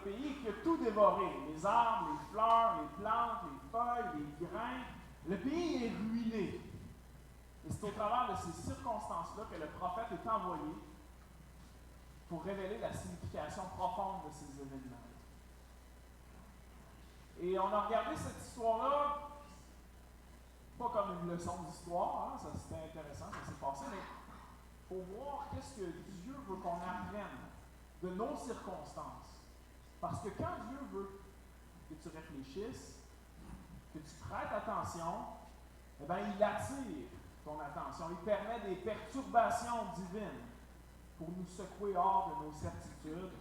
pays et qui a tout dévoré. Les arbres, les fleurs, les plantes, les feuilles, les grains. Le pays est ruiné. Et c'est au travers de ces circonstances-là que le prophète est envoyé pour révéler la signification profonde de ces événements. Et on a regardé cette histoire-là, pas comme une leçon d'histoire, hein, ça c'était intéressant, ça s'est passé, mais il faut voir qu'est-ce que Dieu veut qu'on apprenne de nos circonstances. Parce que quand Dieu veut que tu réfléchisses, que tu prêtes attention, eh bien, il attire ton attention. Il permet des perturbations divines pour nous secouer hors de nos certitudes.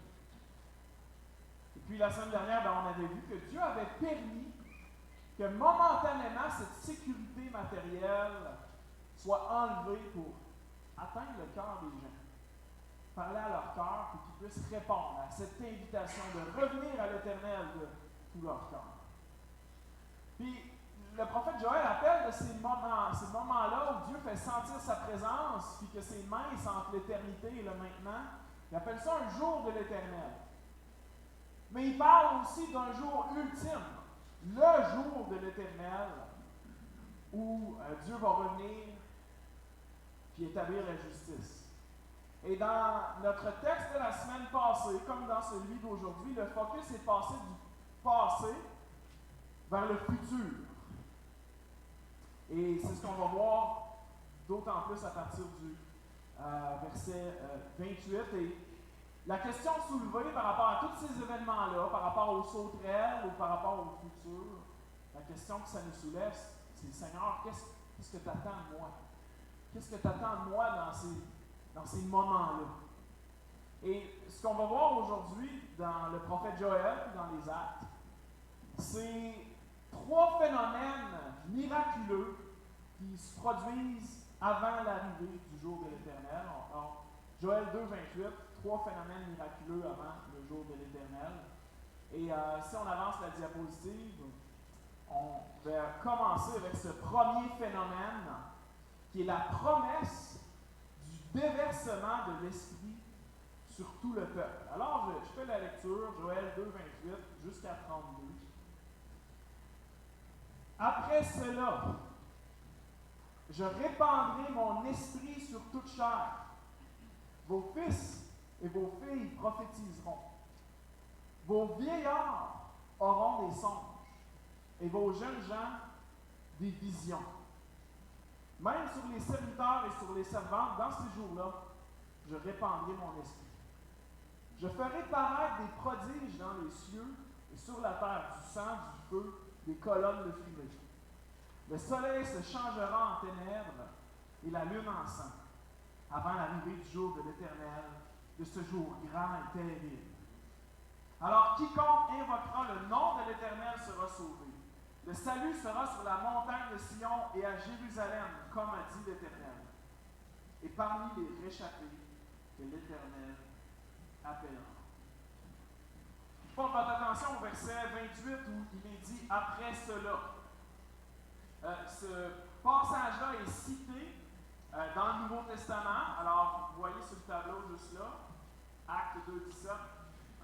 Et puis la semaine dernière, on avait vu que Dieu avait permis que momentanément cette sécurité matérielle soit enlevée pour atteindre le cœur des gens, parler à leur cœur pour qu'ils puissent répondre à cette invitation de revenir à l'Éternel de tout leur cœur. Puis le prophète Joël appelle de ces moments-là où Dieu fait sentir sa présence, puis que ses mains sont entre l'éternité et le maintenant. Il appelle ça un jour de l'Éternel. Mais il parle aussi d'un jour ultime, le jour de l'Éternel, où Dieu va revenir puis établir la justice. Et dans notre texte de la semaine passée, comme dans celui d'aujourd'hui, le focus est passé du passé vers le futur. Et c'est ce qu'on va voir d'autant plus à partir du verset 28. Et la question soulevée par rapport à tous ces événements-là, par rapport aux sauterelles ou par rapport au futur, la question que ça nous soulève, c'est Seigneur, qu'est-ce que tu attends de moi? Qu'est-ce que tu attends de moi dans ces moments-là? Et ce qu'on va voir aujourd'hui dans le prophète Joël, dans les Actes, c'est 3 phénomènes miraculeux qui se produisent avant l'arrivée du jour de l'Éternel. Joël 2, 28, 3 phénomènes miraculeux avant le jour de l'Éternel. Et si on avance la diapositive, on va commencer avec ce premier phénomène qui est la promesse du déversement de l'Esprit sur tout le peuple. Alors, je fais la lecture, Joël 2, 28 jusqu'à 32. Après cela, je répandrai mon esprit sur toute chair. Vos fils et vos filles prophétiseront. Vos vieillards auront des songes, et vos jeunes gens des visions. Même sur les serviteurs et sur les servantes, dans ces jours-là, je répandrai mon esprit. Je ferai paraître des prodiges dans les cieux et sur la terre, du sang, du feu, des colonnes de fumée. Le soleil se changera en ténèbres et la lune en sang, avant l'arrivée du jour de l'Éternel, de ce jour grand et terrible. Alors, quiconque invoquera le nom de l'Éternel sera sauvé. Le salut sera sur la montagne de Sion et à Jérusalem, comme a dit l'Éternel. Et parmi les réchappés que l'Éternel appellera. Je porte votre attention au verset 28 où il est dit « après cela ». Ce passage-là est cité dans le Nouveau Testament. Alors, vous voyez sur le tableau juste là, Acte 2, 17, à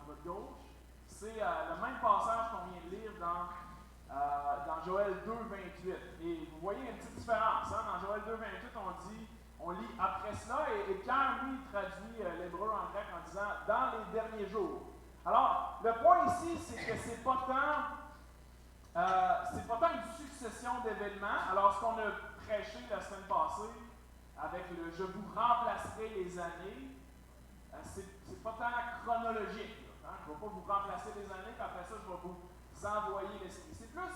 votre gauche. C'est le même passage qu'on vient de lire dans Joël 2, 28. Et vous voyez une petite différence. Hein? Dans Joël 2, 28, on lit après cela, et Pierre, lui, traduit l'hébreu en grec en disant dans les derniers jours. Alors, le point ici, c'est que c'est pas tant une succession d'événements. Alors, ce qu'on a prêché la semaine passée avec le « je vous remplacerai les années », c'est pas tant chronologique. Hein? Je ne vais pas vous remplacer les années, puis après ça, je vais vous envoyer l'esprit. C'est plus,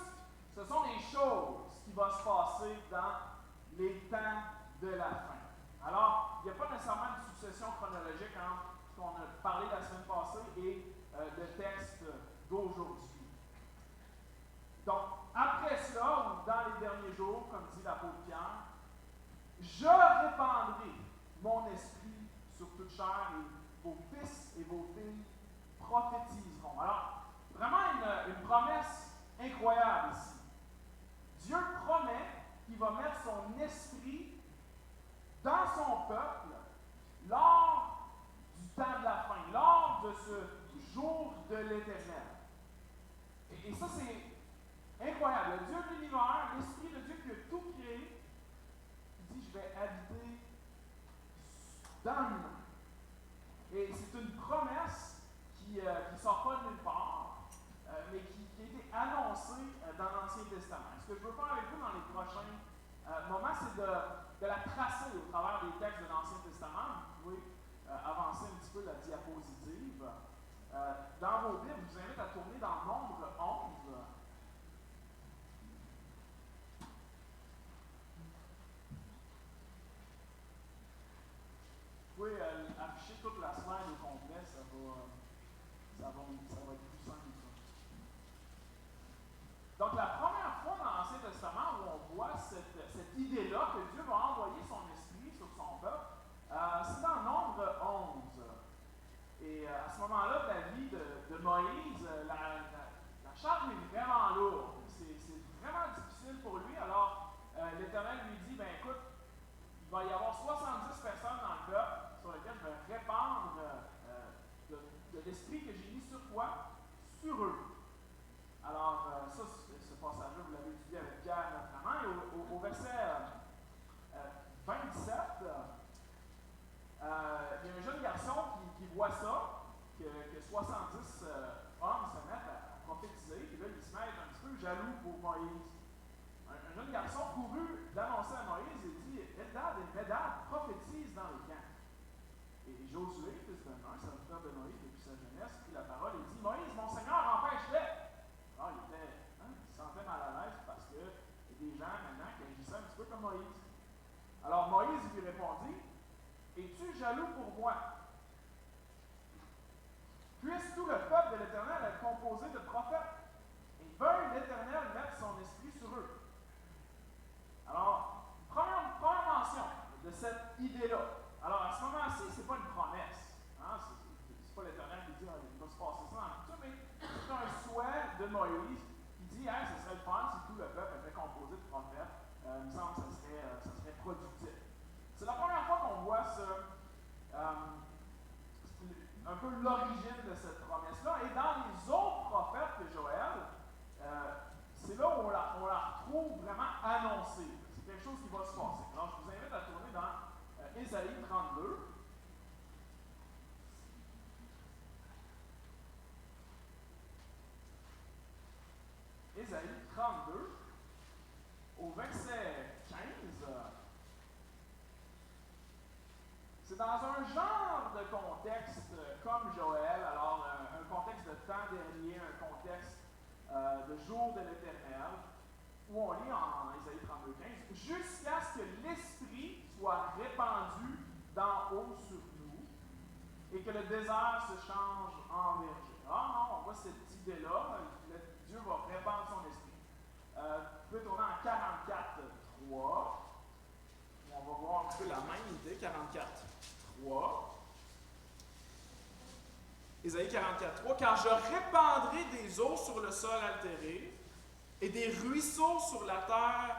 ce sont des choses qui vont se passer dans les temps de la fin. Alors, il n'y a pas nécessairement une succession chronologique entre ce qu'on a parlé la semaine passée et le texte d'aujourd'hui. Donc, après cela, ou dans les derniers jours, comme dit l'apôtre Pierre, je répandrai mon esprit sur toute chair et vos fils et vos filles prophétiseront. Alors, vraiment une promesse incroyable ici. Dieu promet qu'il va mettre son esprit dans son peuple lors du temps de la fin, lors de ce jour de l'Éternel. Et ça, c'est incroyable. Le Dieu de l'univers, l'Esprit de Dieu qui a tout créé, il dit, je vais habiter dans l'humain. Et c'est une promesse qui ne sort pas de nulle part, mais qui a été annoncée dans l'Ancien Testament. Ce que je veux faire avec vous dans les prochains moments, c'est de la tracer au travers des textes de l'Ancien Testament. Vous pouvez avancer un petit peu la diapositive. Dans vos Bibles, je vous invite à tourner dans Nombre 11. Vous pouvez afficher toute la slide au complet, ça va être plus simple. Donc, la première fois dans l'Ancien Testament où on voit cette idée-là que Dieu va envoyer son esprit sur son peuple, c'est dans Nombre 11. Et à ce moment-là, la vie de Moïse, la charge est vraiment lourde. C'est vraiment difficile pour lui. Alors, l'Éternel lui dit, ben écoute, il va y avoir 70 personnes dans le peuple sur lesquelles je vais répandre de l'esprit que j'ai mis sur toi, sur eux. Alors, ça, ce passage-là, vous l'avez étudié avec Pierre notamment. Et au verset 27, il y a un jeune garçon qui voit ça, que 70 hommes se mettent à prophétiser, et là, il se met à être un petit peu jaloux pour Moïse. Un jeune garçon courut d'annoncer à Moïse et dit, Eldad et Médad prophétisent dans les camps. Et Josué, fils de Nun, serviteur de Moïse depuis sa jeunesse, prit la parole et dit, Moïse, mon Seigneur, empêche-les. Alors, il se sentait mal à l'aise parce qu'il y a des gens maintenant qui agissaient un petit peu comme Moïse. Alors Moïse lui répondit, es-tu jaloux pour moi? Puisse tout le peuple de l'Éternel être composé de prophètes, et veuille l'Éternel mettre son esprit sur eux. Alors, première mention de cette idée-là. Alors, à ce moment-ci, ce n'est pas une promesse. Hein? C'est pas l'Éternel qui dit, il va se passer ça dans le futur, mais c'est un souhait de Moïse qui dit, hey, ce serait le fun si tout le peuple était composé de prophètes. Il me semble que ça serait productif. C'est la première fois qu'on voit un peu l'origine de cette promesse-là. Et dans les autres prophètes de Joël, c'est là où on la retrouve vraiment annoncée. C'est quelque chose qui va se passer. Alors, je vous invite à tourner dans Ésaïe 32. Ésaïe 32, au verset 15. C'est dans un genre de contexte comme Joël, alors un contexte de temps dernier, un contexte de jour de l'Éternel, où on lit en Ésaïe 32, 15, jusqu'à ce que l'Esprit soit répandu d'en haut sur nous et que le désert se change en verger. Alors non, on voit cette idée-là, Dieu va répandre son esprit. Vous pouvez tourner en 44, 3. On va voir un petit peu la même idée, 44, 3. Ésaïe 44, 3. Car je répandrai des eaux sur le sol altéré et des ruisseaux sur la terre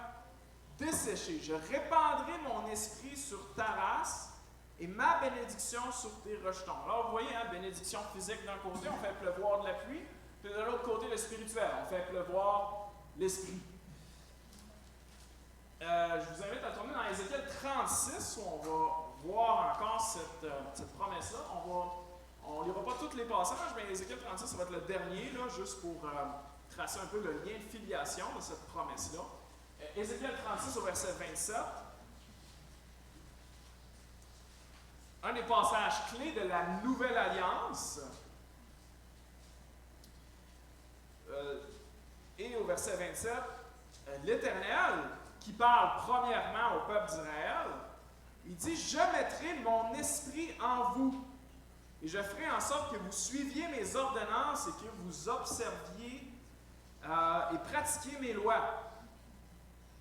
desséchée. Je répandrai mon esprit sur ta race et ma bénédiction sur tes rejetons. Là, vous voyez, hein, bénédiction physique d'un côté, on fait pleuvoir de la pluie, puis de l'autre côté, le spirituel, on fait pleuvoir l'esprit. Je vous invite à tourner dans Ézéchiel 36, où on va voir encore cette promesse-là. On ne lira pas tous les passages, mais Ézéchiel 36, ça va être le dernier, là, juste pour tracer un peu le lien de filiation de cette promesse-là. Ézéchiel 36 au verset 27. Un des passages clés de la Nouvelle Alliance. Et au verset 27, l'Éternel, qui parle premièrement au peuple d'Israël, il dit « Je mettrai mon esprit en vous, et je ferai en sorte que vous suiviez mes ordonnances et que vous observiez et pratiquiez mes lois. »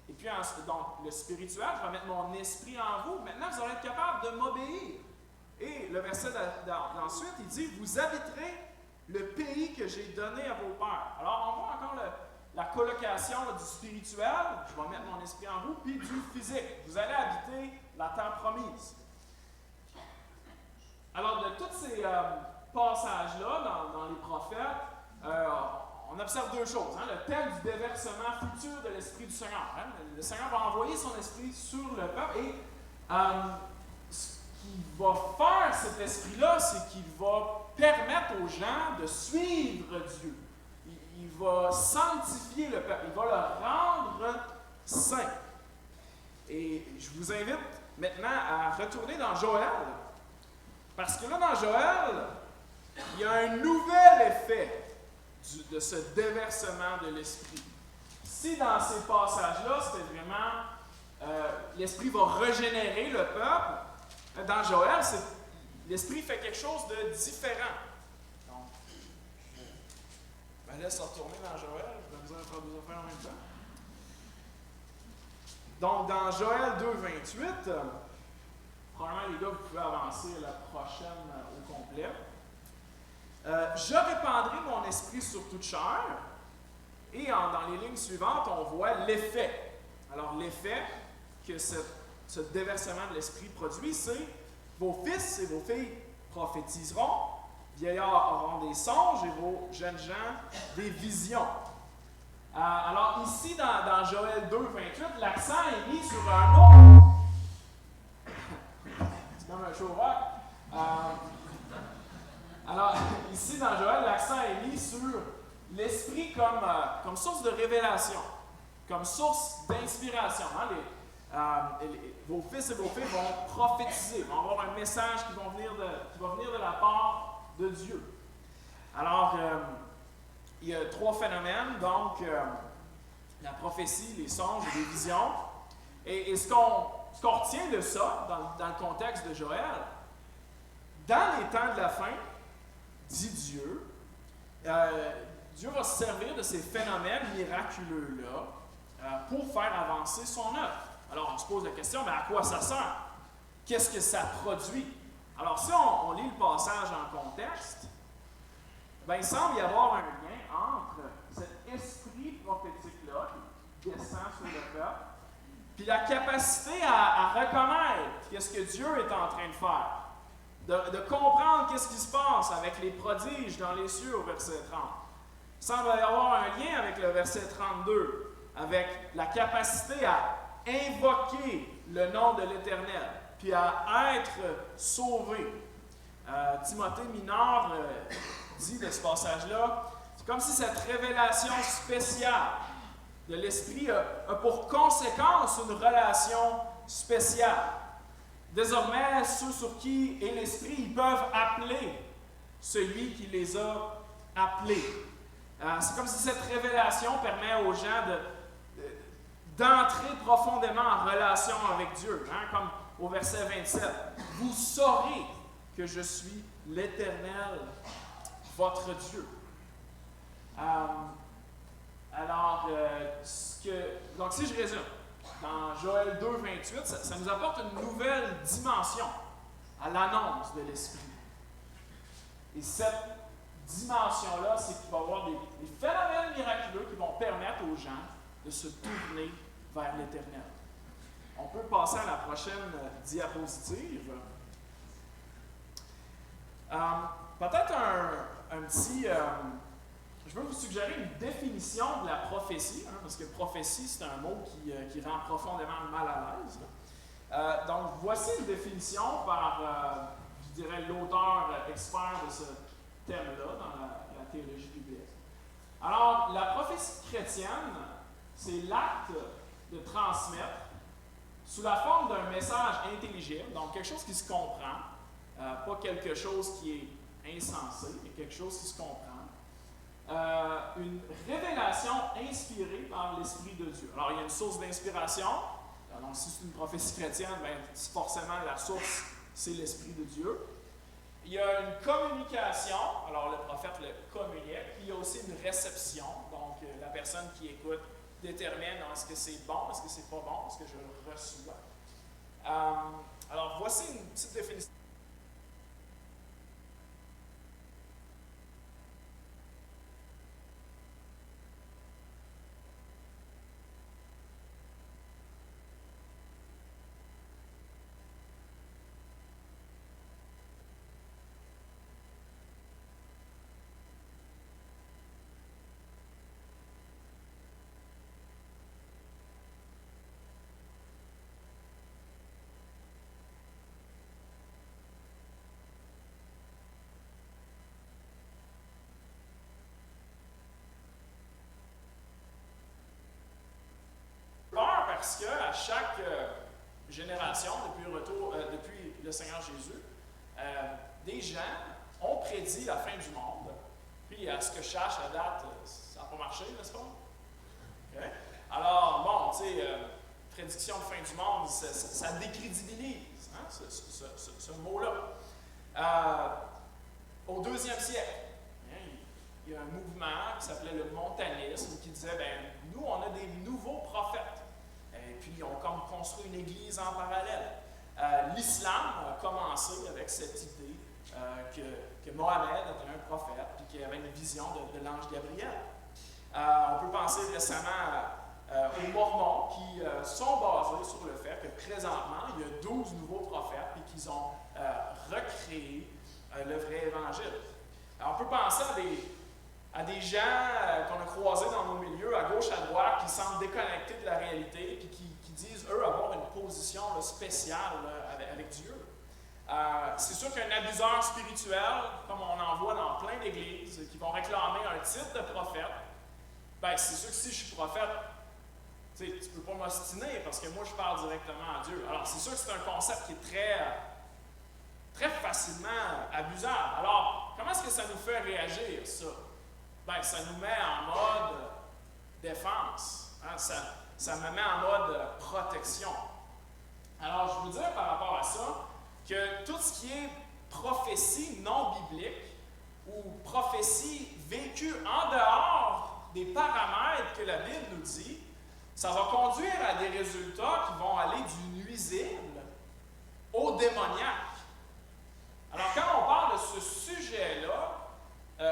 Et puis, donc, le spirituel, je vais mettre mon esprit en vous. Maintenant, vous allez être capable de m'obéir. Et le verset d'ensuite, il dit « Vous habiterez le pays que j'ai donné à vos pères. » Alors, on voit encore la colocation là, du spirituel, je vais mettre mon esprit en vous, puis du physique. Vous allez habiter la terre promise. Alors, de toutes ces passage-là, dans les prophètes, on observe deux choses. Hein, le thème du déversement futur de l'Esprit du Seigneur. Hein, le Seigneur va envoyer son Esprit sur le peuple et ce qu'il va faire, cet Esprit-là, c'est qu'il va permettre aux gens de suivre Dieu. Il va sanctifier le peuple, il va le rendre saint. Et je vous invite maintenant à retourner dans Joël, parce que là, dans Joël, il y a un nouvel effet de ce déversement de l'Esprit. Si dans ces passages-là, c'était vraiment l'Esprit va régénérer le peuple, dans Joël, l'Esprit fait quelque chose de différent. Donc, je me laisse retourner dans Joël, je vais vous faire deux affaires en même temps. Donc, dans Joël 2,28, probablement les gars, vous pouvez avancer à la prochaine au complet. Je répandrai mon esprit sur toute chair. Et dans les lignes suivantes, on voit l'effet. Alors, l'effet que ce déversement de l'esprit produit, c'est vos fils et vos filles prophétiseront, vieillards auront des songes et vos jeunes gens des visions. Alors, ici, dans Joël 2,28, l'accent est mis sur un autre. C'est comme un show rock. Alors, ici, dans Joël, l'accent est mis sur l'esprit comme source de révélation, comme source d'inspiration. Hein? Vos fils et vos filles vont prophétiser, vont avoir un message qui va venir de la part de Dieu. Alors, il y a trois phénomènes, donc la prophétie, les songes et les visions. Et ce qu'on retient de ça, dans le contexte de Joël, dans les temps de la fin, dit Dieu, Dieu va se servir de ces phénomènes miraculeux-là pour faire avancer son œuvre. Alors, on se pose la question, mais à quoi ça sert? Qu'est-ce que ça produit? Alors, si on lit le passage en contexte, il semble y avoir un lien entre cet esprit prophétique-là qui descend sur le peuple, puis la capacité à reconnaître qu'est-ce que Dieu est en train de faire. De comprendre qu'est-ce qui se passe avec les prodiges dans les cieux au verset 30. Il semble y avoir un lien avec le verset 32, avec la capacité à invoquer le nom de l'Éternel, puis à être sauvé. Timothée Minard dit de ce passage-là, c'est comme si cette révélation spéciale de l'Esprit a pour conséquence une relation spéciale. Désormais, ceux sur qui est l'Esprit, ils peuvent appeler celui qui les a appelés. C'est comme si cette révélation permet aux gens d'entrer profondément en relation avec Dieu. Hein, comme au verset 27. Vous saurez que je suis l'Éternel, votre Dieu. Donc si je résume, dans Joël 2,28, ça nous apporte une nouvelle dimension à l'annonce de l'Esprit. Et cette dimension-là, c'est qu'il va y avoir des phénomènes miraculeux qui vont permettre aux gens de se tourner vers l'Éternel. On peut passer à la prochaine diapositive. Peut-être un petit... je veux vous suggérer une définition de la prophétie, hein, parce que prophétie, c'est un mot qui rend profondément mal à l'aise. Donc, voici une définition par, je dirais, l'auteur expert de ce thème-là dans la théologie biblique. Alors, la prophétie chrétienne, c'est l'acte de transmettre sous la forme d'un message intelligible, donc quelque chose qui se comprend, pas quelque chose qui est insensé, mais quelque chose qui se comprend. Une révélation inspirée par l'Esprit de Dieu. Alors, il y a une source d'inspiration. Donc, si c'est une prophétie chrétienne, forcément, la source, c'est l'Esprit de Dieu. Il y a une communication. Alors, le prophète le communique. Puis, il y a aussi une réception. Donc, la personne qui écoute détermine est-ce que c'est bon, est-ce que c'est pas bon, est-ce que je le reçois. Alors, voici une petite définition. chaque génération, depuis le Seigneur Jésus, des gens ont prédit la fin du monde. Puis, à ce que je cherche, à date, ça n'a pas marché, n'est-ce pas? Okay. Alors, bon, tu sais, prédiction de fin du monde, ça décrédibilise hein, ce mot-là. Au 2e siècle, hein, il y a un mouvement qui s'appelait le montanisme qui disait, ben, nous, on a des nouveaux prophètes. Et puis, ils ont comme construit une église en parallèle. L'islam a commencé avec cette idée que Mohammed était un prophète puis qu'il avait une vision de l'ange Gabriel. On peut penser récemment aux Mormons qui sont basés sur le fait que présentement, il y a 12 nouveaux prophètes et qu'ils ont recréé le vrai évangile. Alors, on peut penser à des gens qu'on a croisés dans nos milieux, à gauche, à droite, qui semblent déconnectés de la réalité et qui disent, eux, avoir une position spéciale avec Dieu. C'est sûr qu'un abuseur spirituel, comme on en voit dans plein d'églises, qui vont réclamer un titre de prophète, ben, c'est sûr que si je suis prophète, tu ne peux pas m'ostiner parce que moi, je parle directement à Dieu. Alors, c'est sûr que c'est un concept qui est très facilement abusable. Alors, comment est-ce que ça nous fait réagir, ça? Ben, ça nous met en mode défense. Hein? Ça me met en mode protection. Alors, je veux dire par rapport à ça que tout ce qui est prophétie non biblique ou prophétie vécue en dehors des paramètres que la Bible nous dit, ça va conduire à des résultats qui vont aller du nuisible au démoniaque. Alors, quand on parle de ce sujet-là,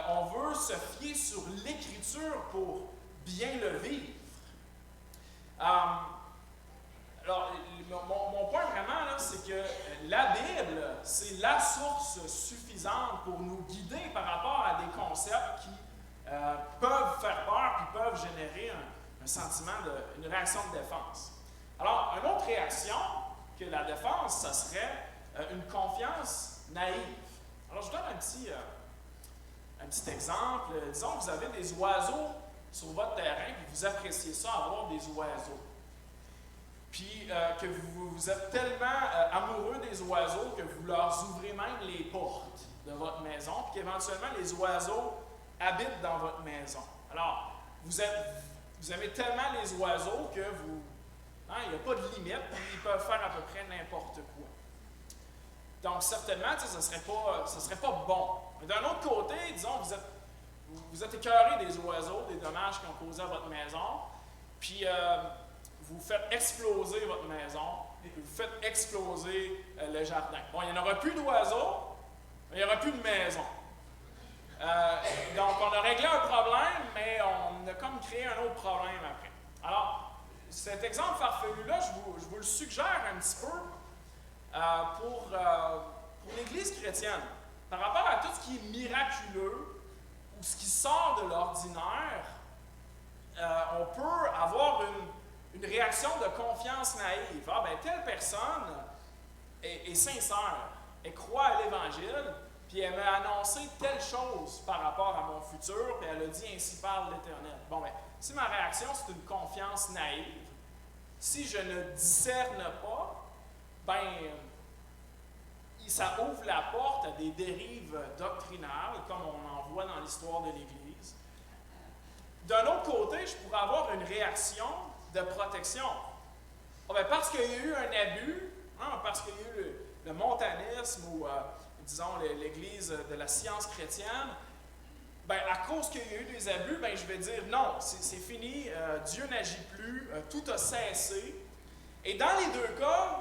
on veut se fier sur l'Écriture pour bien le vivre. Alors, mon point vraiment, là, c'est que la Bible, c'est la source suffisante pour nous guider par rapport à des concepts qui peuvent faire peur puis peuvent générer un sentiment, une réaction de défense. Alors, une autre réaction que la défense, ça serait une confiance naïve. Alors, je vous donne un petit exemple. Disons que vous avez des oiseaux sur votre terrain et vous appréciez ça, avoir des oiseaux. Puis que vous êtes tellement amoureux des oiseaux que vous leur ouvrez même les portes de votre maison, puis qu'éventuellement les oiseaux habitent dans votre maison. Alors, vous aimez tellement les oiseaux que il n'y a pas de limite, puis ils peuvent faire à peu près n'importe quoi. Donc, certainement, ça ne serait pas bon. Mais d'un autre côté, disons, vous êtes écœuré des oiseaux, des dommages qu'ils ont causés à votre maison, puis vous faites exploser votre maison, et vous faites exploser le jardin. Bon, il n'y en aura plus d'oiseaux, mais il n'y aura plus de maison. Donc, on a réglé un problème, mais on a comme créé un autre problème après. Alors, cet exemple farfelu-là, je vous le suggère un petit peu pour l'Église chrétienne. Par rapport à tout ce qui est miraculeux ou ce qui sort de l'ordinaire, on peut avoir une réaction de confiance naïve. Ah, ben, telle personne est sincère, elle croit à l'Évangile, puis elle m'a annoncé telle chose par rapport à mon futur, puis elle a dit ainsi parle l'Éternel. Bon, ben, si ma réaction c'est une confiance naïve, si je ne discerne pas, ben, ça ouvre la porte à des dérives doctrinales, comme on en voit dans l'histoire de l'Église. D'un autre côté, je pourrais avoir une réaction de protection. Oh, ben, parce qu'il y a eu un abus, parce qu'il y a eu le montanisme ou, disons, l'Église de la science chrétienne, ben, à cause qu'il y a eu des abus, ben, je vais dire non, c'est fini, Dieu n'agit plus, tout a cessé. Et dans les deux cas,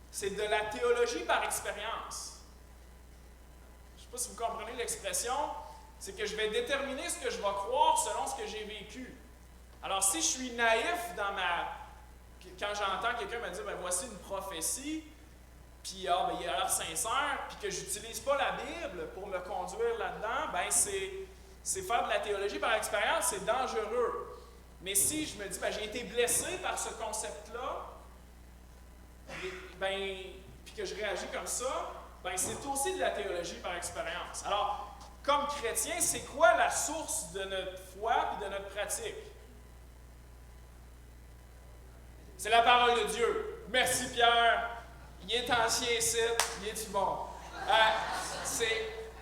c'est de la théologie par expérience. Je ne sais pas si vous comprenez l'expression, c'est que je vais déterminer ce que je vais croire selon ce que j'ai vécu. Alors, si je suis naïf quand j'entends quelqu'un me dire, ben, voici une prophétie, puis il a l'air sincère, puis que je n'utilise pas la Bible pour me conduire là-dedans, ben, c'est faire de la théologie par expérience, c'est dangereux. Mais si je me dis, ben, j'ai été blessé par ce concept-là, ben, puis que je réagis comme ça, ben, c'est aussi de la théologie par expérience. Alors, comme chrétien, c'est quoi la source de notre foi et de notre pratique? C'est la parole de Dieu. Merci Pierre. Il est ancien ici. Il est-tu bon?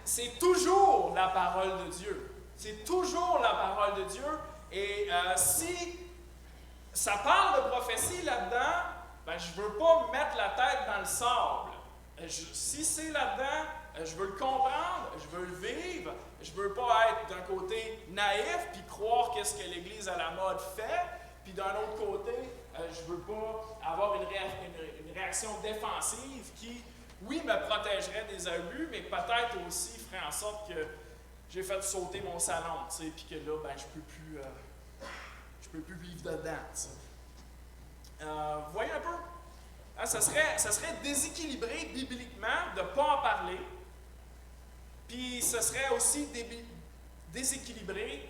C'est toujours la parole de Dieu. C'est toujours la parole de Dieu. Et si ça parle de prophétie là-dedans, ben, je ne veux pas mettre la tête dans le sable. Si c'est là-dedans, je veux le comprendre, je veux le vivre. Je ne veux pas être d'un côté naïf puis croire qu'est-ce que l'Église à la mode fait. Puis d'un autre côté, je ne veux pas avoir une réaction défensive qui, oui, me protégerait des abus, mais peut-être aussi ferait en sorte que j'ai fait sauter mon salon, tu sais, puis que là, ben, je peux plus vivre dedans. Voyez un peu? Hein, ça serait déséquilibré bibliquement de ne pas en parler. Puis ce serait aussi déséquilibré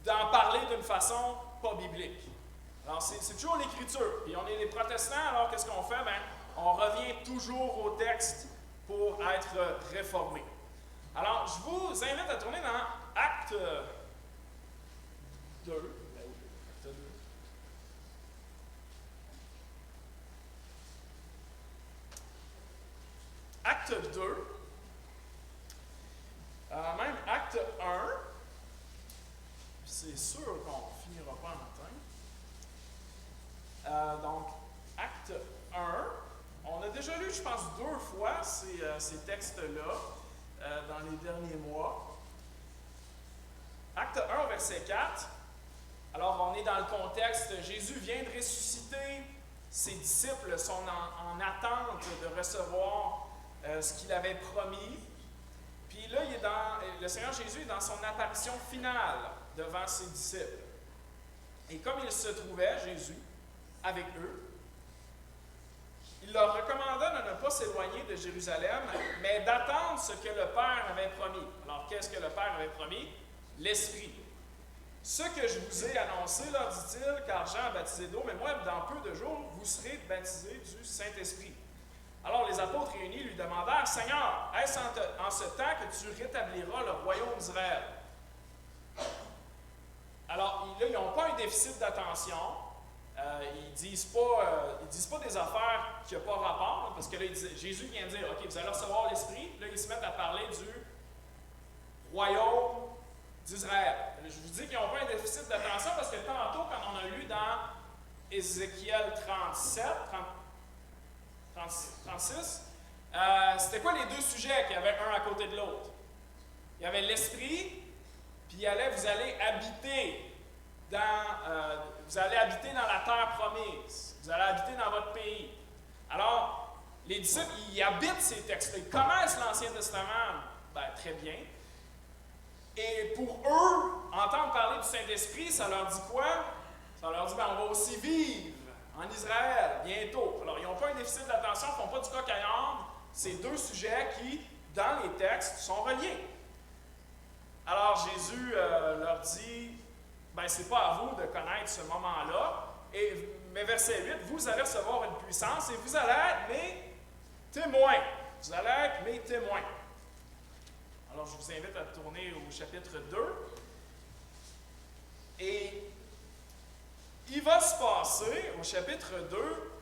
d'en parler d'une façon pas biblique. Alors, c'est toujours l'Écriture. Puis on est les protestants, alors qu'est-ce qu'on fait? Ben, on revient toujours au texte pour être réformé. Alors, je vous invite à tourner dans Acte 2. Acte 2. Même Acte 1. C'est sûr qu'on ne finira pas en matin. Donc, Acte 1. On a déjà lu, je pense, 2 fois ces textes-là dans les derniers mois. Acte 1, verset 4. Alors, on est dans le contexte, Jésus vient de ressusciter, ses disciples sont en attente de recevoir ce qu'il avait promis. Puis là, le Seigneur Jésus est dans son apparition finale devant ses disciples. Et comme il se trouvait, Jésus, avec eux, il leur recommanda de ne pas s'éloigner de Jérusalem, mais d'attendre ce que le Père avait promis. Alors, qu'est-ce que le Père avait promis? L'Esprit. Ce que je vous ai annoncé, leur dit-il, car Jean a baptisé d'eau, mais moi, dans peu de jours, vous serez baptisés du Saint-Esprit. Alors les apôtres réunis lui demandèrent, Seigneur, est-ce en ce temps que tu rétabliras le royaume d'Israël? Alors, là, ils n'ont pas un déficit d'attention. Ils disent pas des affaires qui n'ont pas rapport, hein, parce que là, Jésus vient dire, OK, vous allez recevoir l'Esprit. Là, ils se mettent à parler du royaume d'Israël. Je vous dis qu'ils n'ont pas un déficit d'attention parce que tantôt, quand on a lu dans Ézéchiel 36, c'était quoi les deux sujets qu'il y avait un à côté de l'autre? Il y avait l'Esprit, puis vous allez habiter dans la terre promise. Vous allez habiter dans votre pays. Alors, les disciples, ils habitent ces textes. Ils connaissent l'Ancien Testament très bien. Et pour eux, entendre parler du Saint-Esprit, ça leur dit quoi? Ça leur dit, on va aussi vivre en Israël bientôt. Alors, ils n'ont pas un déficit d'attention, ils ne font pas du coq à l'âne. C'est deux sujets qui, dans les textes, sont reliés. Alors, Jésus leur dit, c'est pas à vous de connaître ce moment-là. Mais verset 8, vous allez recevoir une puissance et vous allez être mes témoins. Vous allez être mes témoins. Alors, je vous invite à tourner au chapitre 2. Et il va se passer, au chapitre 2,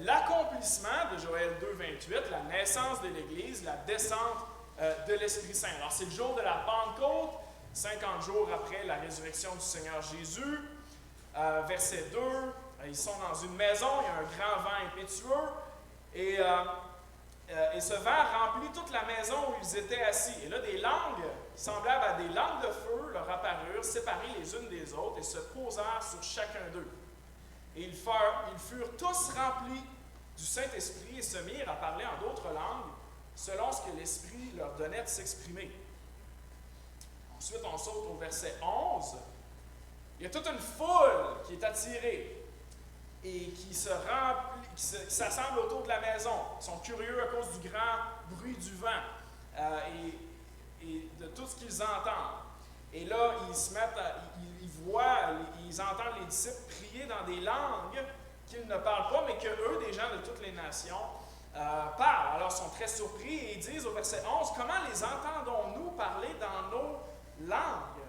l'accomplissement de Joël 2, 28, la naissance de l'Église, la descente de l'Esprit Saint. Alors, c'est le jour de la Pentecôte, 50 jours après la résurrection du Seigneur Jésus. Verset 2, ils sont dans une maison, il y a un grand vent impétueux, et ce vent remplit toute la maison où ils étaient assis. Et là, des langues semblables à des langues de feu leur apparurent, séparées les unes des autres, et se posèrent sur chacun d'eux. Et ils furent tous remplis du Saint-Esprit et se mirent à parler en d'autres langues, selon ce que l'Esprit leur donnait de s'exprimer. Ensuite, on saute au verset 11. Il y a toute une foule qui est attirée et qui s'assemble autour de la maison. Ils sont curieux à cause du grand bruit du vent et de tout ce qu'ils entendent. Et là, ils entendent les disciples prier dans des langues qu'ils ne parlent pas, mais que eux, des gens de toutes les nations, parlent. Alors, ils sont très surpris et ils disent au verset 11, « Comment les entendons-nous parler dans nos langues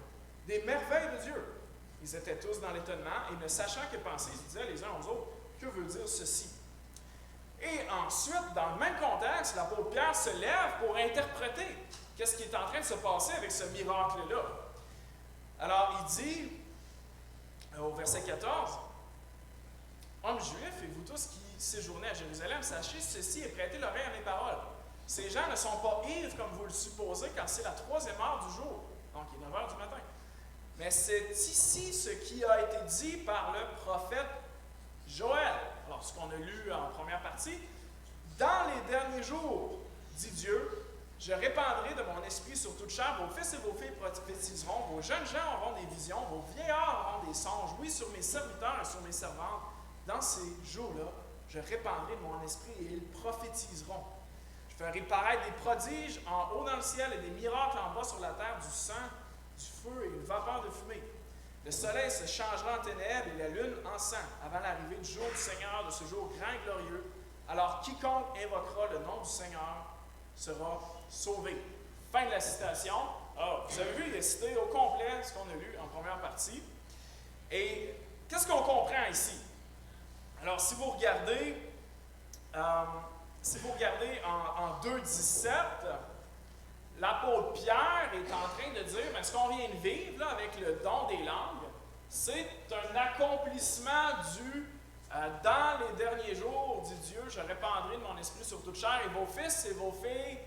des merveilles de Dieu? » Ils étaient tous dans l'étonnement et ne sachant que penser, ils se disaient les uns aux autres, que veut dire ceci? Et ensuite, dans le même contexte, l'apôtre Pierre se lève pour interpréter qu'est-ce qui est en train de se passer avec ce miracle-là. Alors, il dit, au verset 14, « Hommes juifs, et vous tous qui séjournez à Jérusalem, sachez ceci et prêtez l'oreille à mes paroles. Ces gens ne sont pas ivres comme vous le supposez, car c'est la 3e heure du jour. » Donc, il est 9 heures du matin. Mais c'est ici ce qui a été dit par le prophète Joël. Alors, ce qu'on a lu en première partie, « Dans les derniers jours, dit Dieu, je répandrai de mon esprit sur toute chair, vos fils et vos filles prophétiseront, vos jeunes gens auront des visions, vos vieillards auront des songes, oui, sur mes serviteurs et sur mes servantes. Dans ces jours-là, je répandrai de mon esprit et ils prophétiseront. Je ferai paraître des prodiges en haut dans le ciel et des miracles en bas sur la terre, du sang, du feu et une vapeur de fumée. Le soleil se changera en ténèbres et la lune en sang, avant l'arrivée du jour du Seigneur, de ce jour grand et glorieux. Alors quiconque invoquera le nom du Seigneur sera sauvé. » Fin de la citation. Alors, vous avez vu, il est cité au complet ce qu'on a lu en première partie. Et qu'est-ce qu'on comprend ici? Alors, si vous regardez en 2,17, l'apôtre Pierre est en train de dire, mais ce qu'on vient de vivre là, avec le don des langues, c'est un accomplissement dans les derniers jours, dit Dieu, je répandrai de mon esprit sur toute chair, et vos fils et vos filles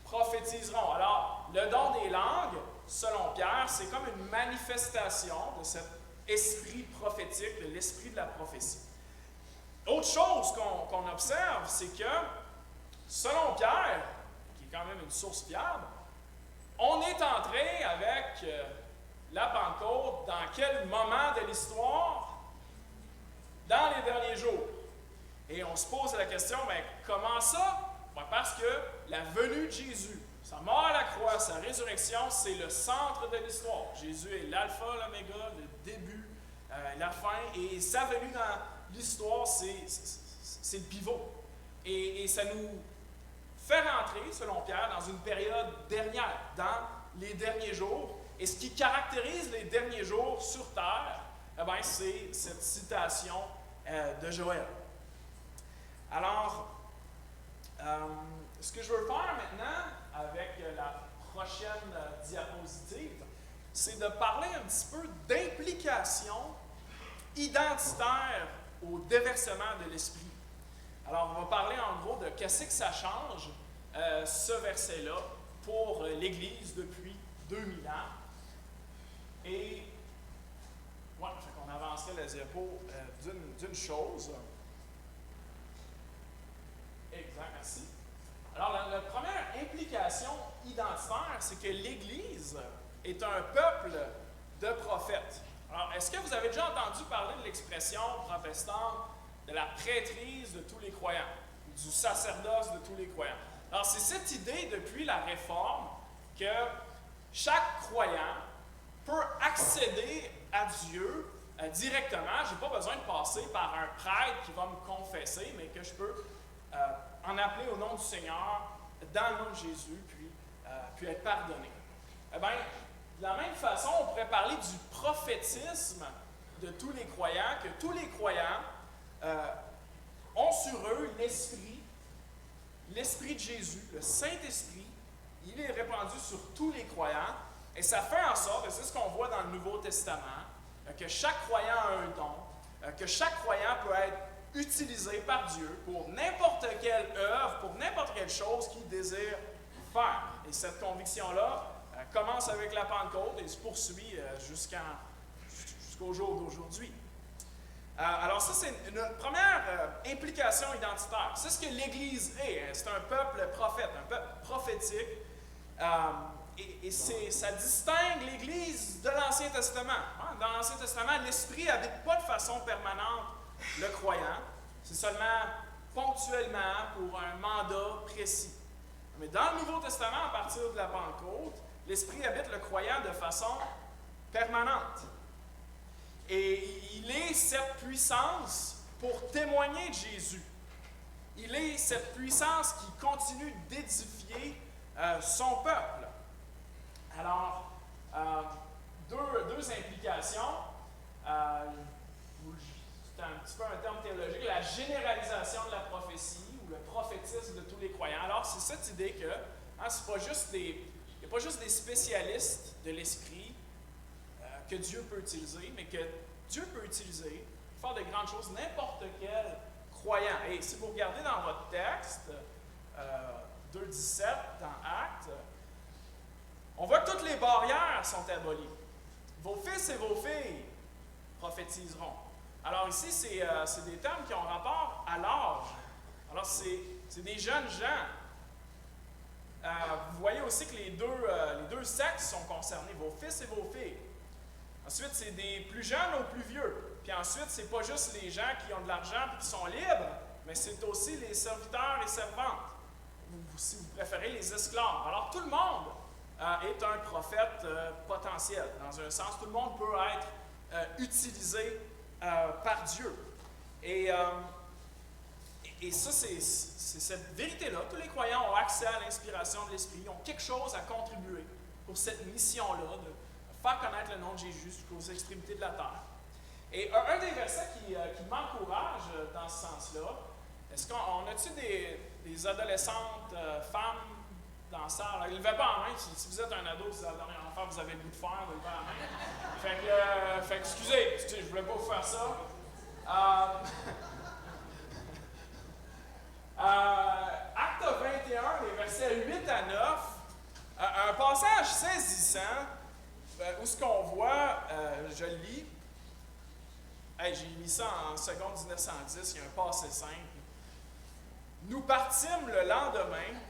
prophétiseront. Alors, le don des langues, selon Pierre, c'est comme une manifestation de cet esprit prophétique, de l'esprit de la prophétie. Autre chose qu'on observe, c'est que, selon Pierre, qui est quand même une source fiable, on est entré avec la Pentecôte dans quel moment de l'histoire? Dans les derniers jours. Et on se pose la question, mais comment ça? Ben parce que la venue de Jésus, sa mort à la croix, sa résurrection, c'est le centre de l'histoire. Jésus est l'alpha, l'oméga, le début, la fin, et sa venue dans l'histoire, c'est le pivot. Et ça nous fait rentrer, selon Pierre, dans une période dernière, dans les derniers jours. Et ce qui caractérise les derniers jours sur Terre, eh bien, c'est cette citation de Joël. Alors, ce que je veux faire maintenant, avec la prochaine diapositive, c'est de parler un petit peu d'implication identitaire au déversement de l'esprit. Alors, on va parler en gros de qu'est-ce que ça change, ce verset-là, pour l'Église depuis 2000 ans. Et ouais, fait qu'on avancerait la diapo d'une chose. Exact, merci. Alors, la première implication identitaire, c'est que l'Église est un peuple de prophètes. Alors, est-ce que vous avez déjà entendu parler de l'expression protestante de la prêtrise de tous les croyants, du sacerdoce de tous les croyants? Alors, c'est cette idée depuis la Réforme que chaque croyant peut accéder à Dieu directement. Je n'ai pas besoin de passer par un prêtre qui va me confesser, mais que je peux en appeler au nom du Seigneur, dans le nom de Jésus, puis être pardonné. Eh bien, de la même façon, on pourrait parler du prophétisme de tous les croyants, que tous les croyants ont sur eux l'Esprit de Jésus, le Saint-Esprit. Il est répandu sur tous les croyants, et ça fait en sorte, et c'est ce qu'on voit dans le Nouveau Testament, que chaque croyant a un don, que chaque croyant peut être utilisé par Dieu pour n'importe quelle œuvre, pour n'importe quelle chose qu'il désire faire. Et cette conviction-là commence avec la Pentecôte et se poursuit jusqu'au jour d'aujourd'hui. Alors ça, c'est une première implication identitaire. C'est ce que l'Église est. C'est un peuple prophète, un peuple prophétique. Ça distingue l'Église de l'Ancien Testament. Dans l'Ancien Testament, l'Esprit n'habite pas de façon permanente le croyant. C'est seulement ponctuellement pour un mandat précis. Mais dans le Nouveau Testament, à partir de la Pentecôte, l'Esprit habite le croyant de façon permanente. Et il est cette puissance pour témoigner de Jésus. Il est cette puissance qui continue d'édifier son peuple. Alors, deux implications. C'est un petit peu un terme théologique, la généralisation de la prophétie ou le prophétisme de tous les croyants. Alors, c'est cette idée que c'est pas juste il n'y a pas juste des spécialistes de l'esprit que Dieu peut utiliser, mais que Dieu peut utiliser pour faire de grandes choses, n'importe quel croyant. Et si vous regardez dans votre texte, 2.17 dans Actes, on voit que toutes les barrières sont abolies. Vos fils et vos filles prophétiseront. Alors ici, c'est des termes qui ont rapport à l'âge. Alors c'est des jeunes gens. Vous voyez aussi que les deux sexes sont concernés, vos fils et vos filles. Ensuite, c'est des plus jeunes aux plus vieux. Puis ensuite, c'est pas juste les gens qui ont de l'argent et qui sont libres, mais c'est aussi les serviteurs et servantes. Ou si vous préférez, les esclaves. Alors tout le monde est un prophète potentiel. Dans un sens, tout le monde peut être utilisé par Dieu. Et ça, c'est cette vérité-là. Tous les croyants ont accès à l'inspiration de l'Esprit. Ils ont quelque chose à contribuer pour cette mission-là, de faire connaître le nom de Jésus jusqu'aux extrémités de la terre. Et un des versets qui m'encourage dans ce sens-là, est-ce qu'on a-tu des adolescentes femmes dans ça? Alors, levez pas la main. Si vous êtes un ado, c'est la dernière affaire, vous avez le goût de faire, levez la main. Fait que excusez, je voulais pas vous faire ça. Acte 21, les versets 8 à 9, un passage saisissant où ce qu'on voit, je le lis. J'ai mis ça en seconde 1910, il y a un passé simple. Nous partîmes le lendemain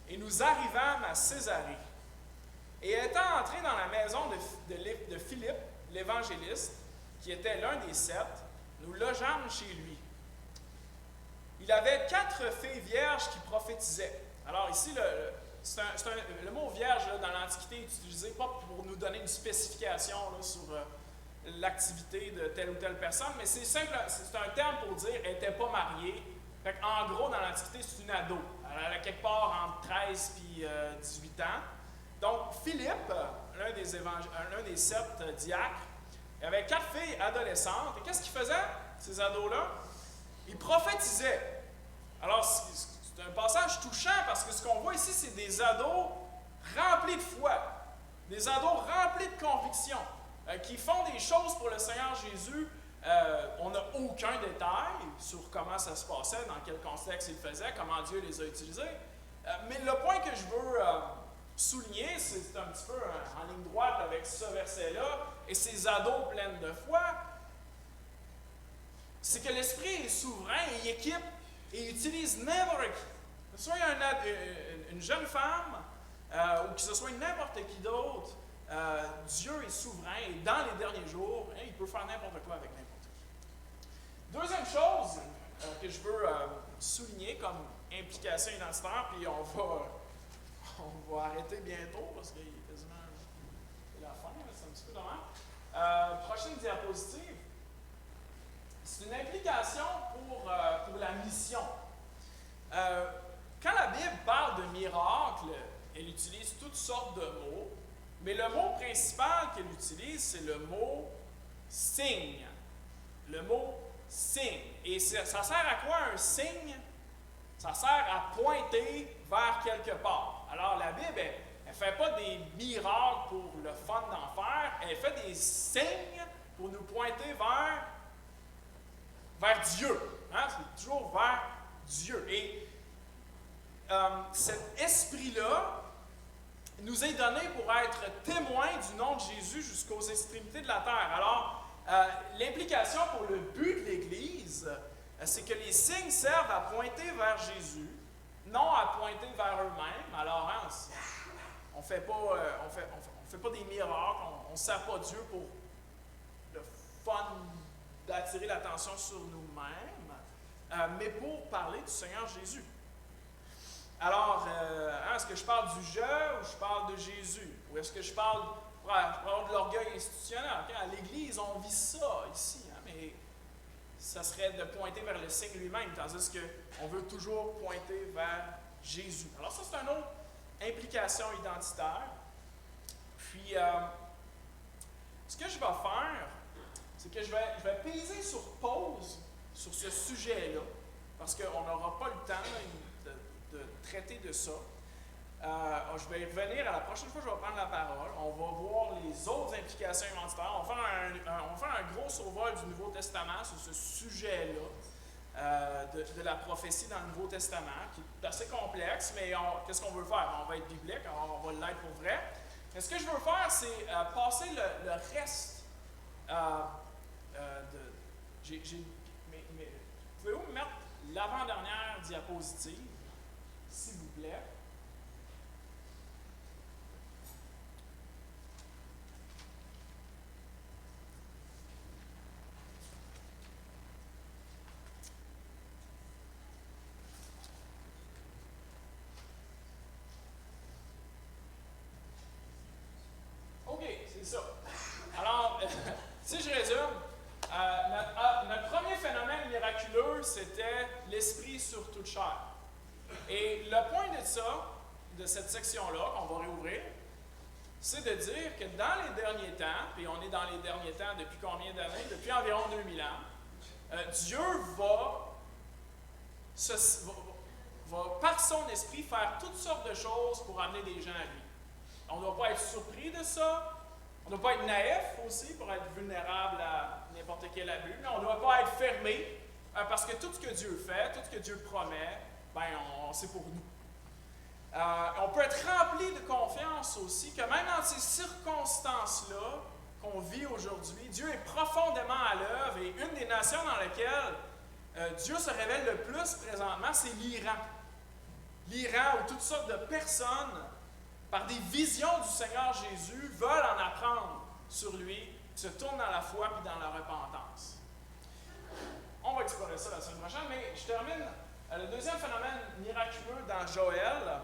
et nous arrivâmes à Césarée. Et étant entrés dans la maison de Philippe, l'évangéliste, qui était l'un des 7, nous logeâmes chez lui. Il avait 4 filles vierges qui prophétisaient. Alors ici, le mot vierge là, dans l'Antiquité est utilisé pas pour nous donner une spécification là, sur l'activité de telle ou telle personne, mais c'est un terme pour dire qu'elle n'était pas mariée. Fait en gros, dans l'Antiquité, c'est une ado. Elle a quelque part entre 13 et 18 ans. Donc, Philippe, l'un des 7 diacres, il avait 4 filles adolescentes. Et qu'est-ce qu'ils faisaient, ces ados-là? Ils prophétisaient. Alors, c'est un passage touchant parce que ce qu'on voit ici, c'est des ados remplis de foi, des ados remplis de conviction, qui font des choses pour le Seigneur Jésus. On n'a aucun détail sur comment ça se passait, dans quel contexte ils le faisaient, comment Dieu les a utilisés. Mais le point que je veux souligner, c'est un petit peu en ligne droite avec ce verset-là, et ces ados pleines de foi, c'est que l'Esprit est souverain et il équipe et utilise n'importe qui. Que ce soit une jeune femme ou que ce soit n'importe qui d'autre, Dieu est souverain et dans les derniers jours, il peut faire n'importe quoi avec n'importe qui. Deuxième chose que je veux souligner comme implication identitaire, puis on va arrêter bientôt parce qu'il est quasiment la fin, c'est un petit peu dommage. Prochaine diapositive. C'est une implication pour la mission. Quand la Bible parle de miracle, elle utilise toutes sortes de mots, mais le mot principal qu'elle utilise, c'est le mot signe. Le mot signe. Et ça sert à quoi un signe? Ça sert à pointer vers quelque part. Alors la Bible, elle ne fait pas des miracles pour le fun d'en faire, elle fait des signes pour nous pointer vers Dieu. C'est toujours vers Dieu. Et cet esprit-là nous est donné pour être témoins du nom de Jésus jusqu'aux extrémités de la terre. Alors, l'implication pour le but de l'Église, c'est que les signes servent à pointer vers Jésus, non à pointer vers eux-mêmes. Alors, on ne fait pas des miracles, on ne sert pas Dieu pour le fun d'attirer l'attention sur nous-mêmes, mais pour parler du Seigneur Jésus. Alors, est-ce que je parle du je ou je parle de Jésus? Ou est-ce que je parle pour avoir de l'orgueil institutionnel? À l'Église, on vit ça ici, mais ça serait de pointer vers le signe lui-même, tandis qu'on veut toujours pointer vers Jésus. Alors ça, c'est une autre implication identitaire. Puis, ce que je vais faire, c'est que je vais peser sur pause sur ce sujet-là, parce qu'on n'aura pas le temps de traiter de ça. Je vais y revenir à la prochaine fois que je vais prendre la parole. On va voir les autres implications identitaires. On va faire un gros survol du Nouveau Testament sur ce sujet-là de la prophétie dans le Nouveau Testament, qui est assez complexe, mais qu'est-ce qu'on veut faire? On va être biblique, on va l'être pour vrai. Mais ce que je veux faire, c'est passer le reste pouvez-vous me mettre l'avant-dernière diapositive, s'il vous plaît? OK, c'est ça. Alors, si je résume, notre premier phénomène miraculeux, c'était l'esprit sur toute chair. Et le point de ça, de cette section-là, qu'on va réouvrir, c'est de dire que dans les derniers temps, puis on est dans les derniers temps depuis combien d'années? Depuis environ 2000 ans, Dieu va, par son esprit, faire toutes sortes de choses pour amener des gens à lui. On ne doit pas être surpris de ça. On ne doit pas être naïf aussi pour être vulnérable à n'importe quel abus. Mais on ne doit pas être fermé parce que tout ce que Dieu fait, tout ce que Dieu promet, c'est pour nous. On peut être rempli de confiance aussi que même dans ces circonstances-là qu'on vit aujourd'hui, Dieu est profondément à l'œuvre et une des nations dans lesquelles Dieu se révèle le plus présentement, c'est l'Iran. L'Iran où toutes sortes de personnes, par des visions du Seigneur Jésus, veulent en apprendre sur lui, se tournent dans la foi et dans la repentance. On va explorer ça la semaine prochaine, mais je termine. Le deuxième phénomène miraculeux dans Joël,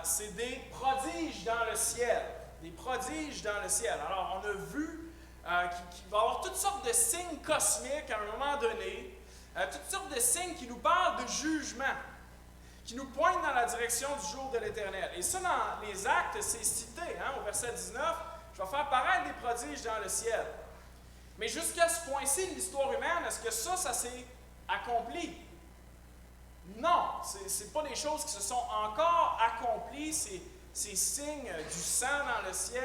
c'est des prodiges dans le ciel. Des prodiges dans le ciel. Alors, on a vu qu'il va y avoir toutes sortes de signes cosmiques à un moment donné, toutes sortes de signes qui nous parlent de jugement, qui nous pointent dans la direction du jour de l'Éternel. Et ça, dans les Actes, c'est cité, au verset 19, je vais faire paraître des prodiges dans le ciel. Mais jusqu'à ce point-ci de l'histoire humaine, est-ce que ça s'est accompli? Non, ce n'est pas des choses qui se sont encore accomplies, ces signes du sang dans le ciel,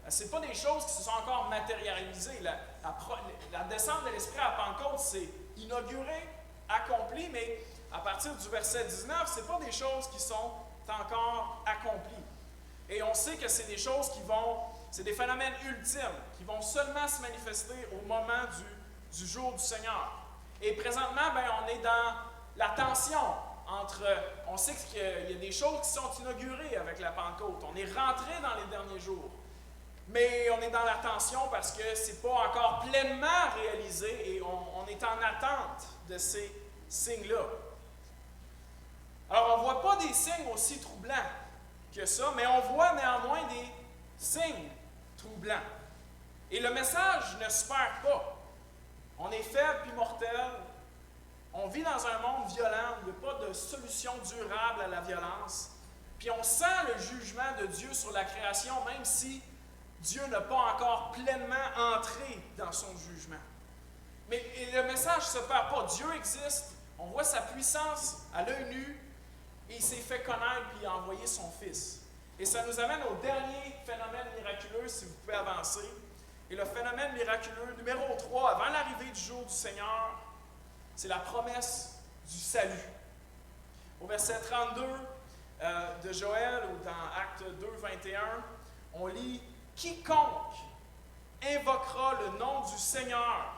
ce n'est pas des choses qui se sont encore matérialisées. La descente de l'Esprit à Pentecôte, c'est inauguré, accompli, mais à partir du verset 19, ce n'est pas des choses qui sont encore accomplies. Et on sait que c'est des choses c'est des phénomènes ultimes, qui vont seulement se manifester au moment du jour du Seigneur. Et présentement, on est dans la tension entre... On sait qu'il y a des choses qui sont inaugurées avec la Pentecôte. On est rentré dans les derniers jours. Mais on est dans la tension parce que ce n'est pas encore pleinement réalisé et on est en attente de ces signes-là. Alors, on ne voit pas des signes aussi troublants que ça, mais on voit néanmoins des signes troublants. Et le message ne se perd pas. On est faible puis mortel. On vit dans un monde violent où il n'y a pas de solution durable à la violence. Puis on sent le jugement de Dieu sur la création, même si Dieu n'a pas encore pleinement entré dans son jugement. Mais le message ne se perd pas. Dieu existe. On voit sa puissance à l'œil nu. Et il s'est fait connaître puis il a envoyé son Fils. Et ça nous amène au dernier phénomène miraculeux, si vous pouvez avancer. Et le phénomène miraculeux numéro 3, avant l'arrivée du jour du Seigneur, c'est la promesse du salut. Au verset 32 de Joël, ou dans Acte 2, 21, on lit « Quiconque invoquera le nom du Seigneur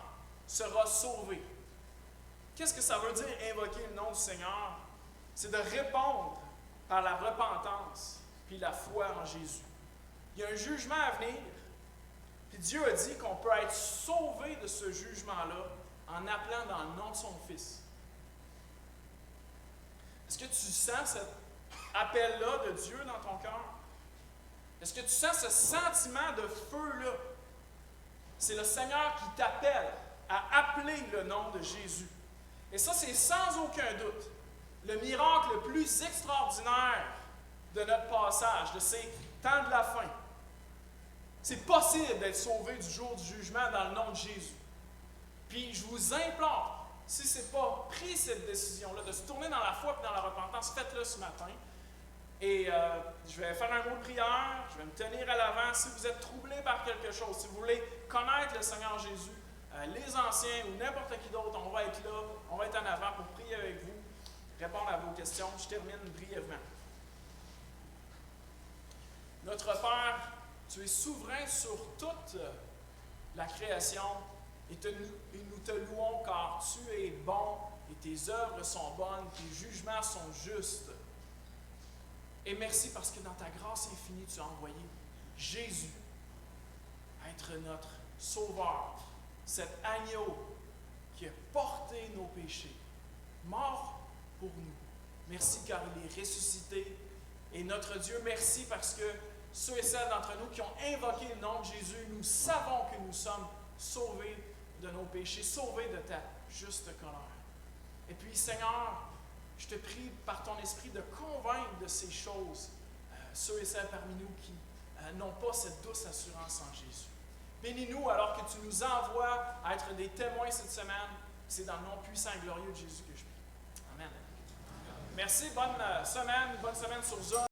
sera sauvé. » Qu'est-ce que ça veut dire, invoquer le nom du Seigneur? C'est de répondre par la repentance puis la foi en Jésus. Il y a un jugement à venir, puis Dieu a dit qu'on peut être sauvé de ce jugement-là en appelant dans le nom de son Fils. Est-ce que tu sens cet appel-là de Dieu dans ton cœur? Est-ce que tu sens ce sentiment de feu-là? C'est le Seigneur qui t'appelle à appeler le nom de Jésus. Et ça, c'est sans aucun doute le miracle le plus extraordinaire de notre passage, de ces temps de la fin. C'est possible d'être sauvé du jour du jugement dans le nom de Jésus. Puis je vous implore, si ce n'est pas pris cette décision-là, de se tourner dans la foi et dans la repentance, faites-le ce matin. Et je vais faire un mot de prière, je vais me tenir à l'avant. Si vous êtes troublé par quelque chose, si vous voulez connaître le Seigneur Jésus, les anciens ou n'importe qui d'autre, on va être là, on va être en avant pour prier avec vous, répondre à vos questions. Je termine brièvement. Notre Père, tu es souverain sur toute la création et nous te louons car tu es bon et tes œuvres sont bonnes, tes jugements sont justes. Et merci parce que dans ta grâce infinie, tu as envoyé Jésus être notre sauveur, cet agneau qui a porté nos péchés, mort pour nous. Merci car il est ressuscité. Et notre Dieu, merci parce que ceux et celles d'entre nous qui ont invoqué le nom de Jésus, nous savons que nous sommes sauvés de nos péchés, sauvés de ta juste colère. Et puis, Seigneur, je te prie par ton esprit de convaincre de ces choses ceux et celles parmi nous qui n'ont pas cette douce assurance en Jésus. Bénis-nous alors que tu nous envoies à être des témoins cette semaine. C'est dans le nom puissant et glorieux de Jésus que je prie. Amen. Merci, bonne semaine sur Zoom.